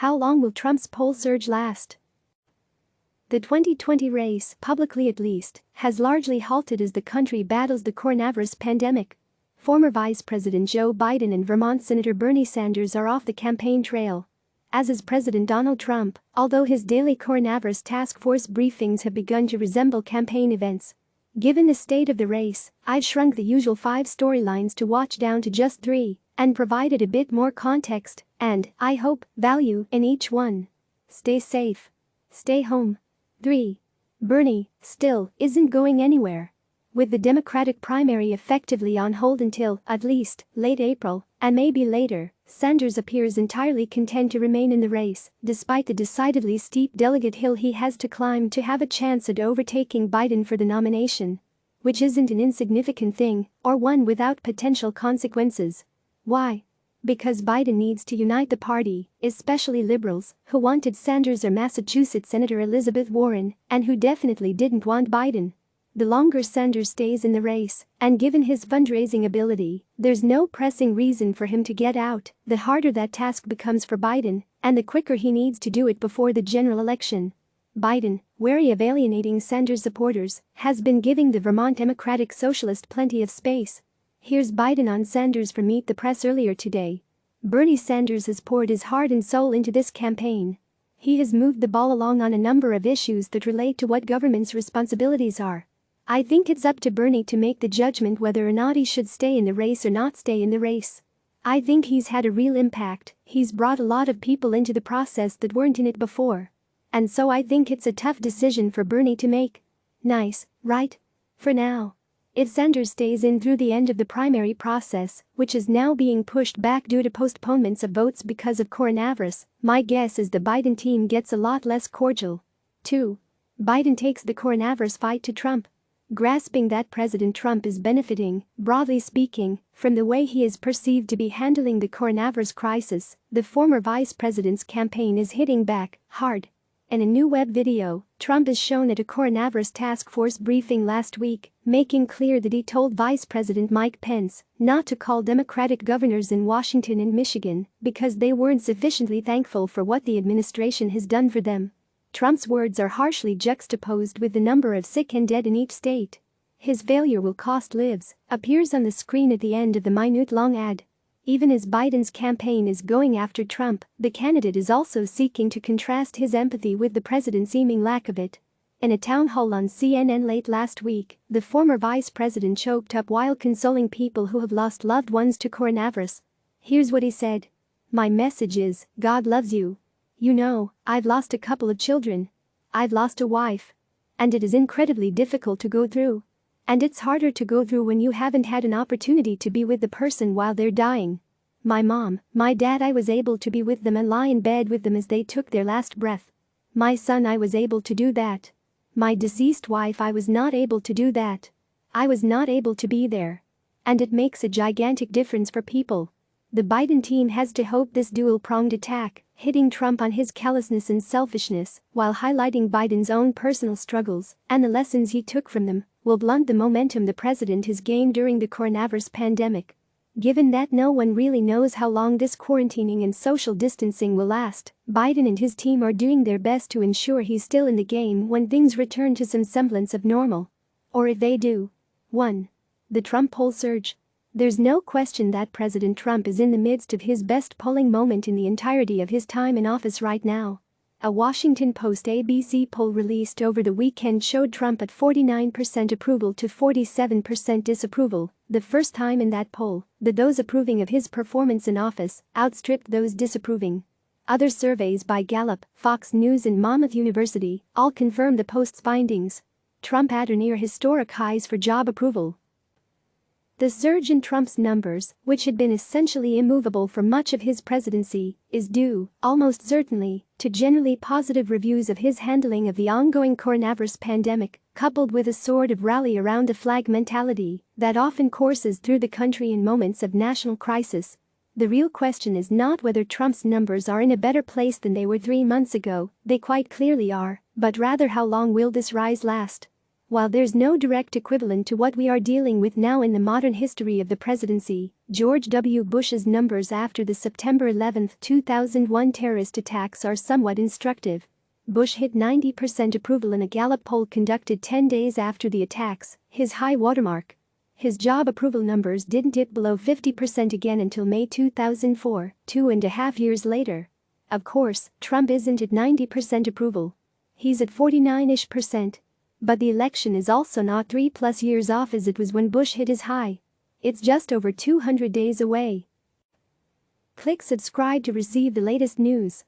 How long will Trump's poll surge last? The 2020 race, publicly at least, has largely halted as the country battles the coronavirus pandemic. Former Vice President Joe Biden and Vermont Senator Bernie Sanders are off the campaign trail, as is President Donald Trump, although his daily coronavirus task force briefings have begun to resemble campaign events. Given the state of the race, I've shrunk the usual 5 storylines to watch down to just 3 and provided a bit more context and, I hope, value in each one. Stay safe. Stay home. 3. Bernie still isn't going anywhere. With the Democratic primary effectively on hold until, at least, late April, and maybe later, Sanders appears entirely content to remain in the race, despite the decidedly steep delegate hill he has to climb to have a chance at overtaking Biden for the nomination. Which isn't an insignificant thing, or one without potential consequences. Why? Because Biden needs to unite the party, especially liberals, who wanted Sanders or Massachusetts Senator Elizabeth Warren, and who definitely didn't want Biden. The longer Sanders stays in the race, and given his fundraising ability, there's no pressing reason for him to get out, the harder that task becomes for Biden, and the quicker he needs to do it before the general election. Biden, wary of alienating Sanders supporters, has been giving the Vermont Democratic Socialist plenty of space. Here's Biden on Sanders from Meet the Press earlier today. Bernie Sanders has poured his heart and soul into this campaign. He has moved the ball along on a number of issues that relate to what government's responsibilities are. I think it's up to Bernie to make the judgment whether or not he should stay in the race or not stay in the race. I think he's had a real impact. He's brought a lot of people into the process that weren't in it before. And so I think it's a tough decision for Bernie to make. Nice, right? For now. If Sanders stays in through the end of the primary process, which is now being pushed back due to postponements of votes because of coronavirus, my guess is the Biden team gets a lot less cordial. 2. Biden takes the coronavirus fight to Trump. Grasping that President Trump is benefiting, broadly speaking, from the way he is perceived to be handling the coronavirus crisis, the former vice president's campaign is hitting back hard. In a new web video, Trump is shown at a coronavirus task force briefing last week, making clear that he told Vice President Mike Pence not to call Democratic governors in Washington and Michigan because they weren't sufficiently thankful for what the administration has done for them. Trump's words are harshly juxtaposed with the number of sick and dead in each state. His failure will cost lives appears on the screen at the end of the minute-long ad. Even as Biden's campaign is going after Trump, the candidate is also seeking to contrast his empathy with the president's seeming lack of it. In a town hall on CNN late last week, the former vice president choked up while consoling people who have lost loved ones to coronavirus. Here's what he said. "My message is, God loves you. You know, I've lost a couple of children. I've lost a wife. And it is incredibly difficult to go through. And it's harder to go through when you haven't had an opportunity to be with the person while they're dying. My mom, my dad, I was able to be with them and lie in bed with them as they took their last breath. My son, I was able to do that. My deceased wife, I was not able to do that. I was not able to be there. And it makes a gigantic difference for people." The Biden team has to hope this dual-pronged attack, hitting Trump on his callousness and selfishness while highlighting Biden's own personal struggles and the lessons he took from them, will blunt the momentum the president has gained during the coronavirus pandemic. Given that no one really knows how long this quarantining and social distancing will last, Biden and his team are doing their best to ensure he's still in the game when things return to some semblance of normal. Or if they do. 1. The Trump poll surge. There's no question that President Trump is in the midst of his best polling moment in the entirety of his time in office right now. A Washington Post ABC poll released over the weekend showed Trump at 49% approval to 47% disapproval, the first time in that poll that those approving of his performance in office outstripped those disapproving. Other surveys by Gallup, Fox News and Monmouth University all confirm the Post's findings. Trump at or near historic highs for job approval. The surge in Trump's numbers, which had been essentially immovable for much of his presidency, is due, almost certainly, to generally positive reviews of his handling of the ongoing coronavirus pandemic, coupled with a sort of rally around the flag mentality that often courses through the country in moments of national crisis. The real question is not whether Trump's numbers are in a better place than they were 3 months ago, they quite clearly are, but rather how long will this rise last? While there's no direct equivalent to what we are dealing with now in the modern history of the presidency, George W. Bush's numbers after the September 11, 2001 terrorist attacks are somewhat instructive. Bush hit 90% approval in a Gallup poll conducted 10 days after the attacks, his high watermark. His job approval numbers didn't dip below 50% again until May 2004, 2.5 years later. Of course, Trump isn't at 90% approval. He's at 49-ish%. But the election is also not 3+ years off as it was when Bush hit his high. It's just over 200 days away. Click subscribe to receive the latest news.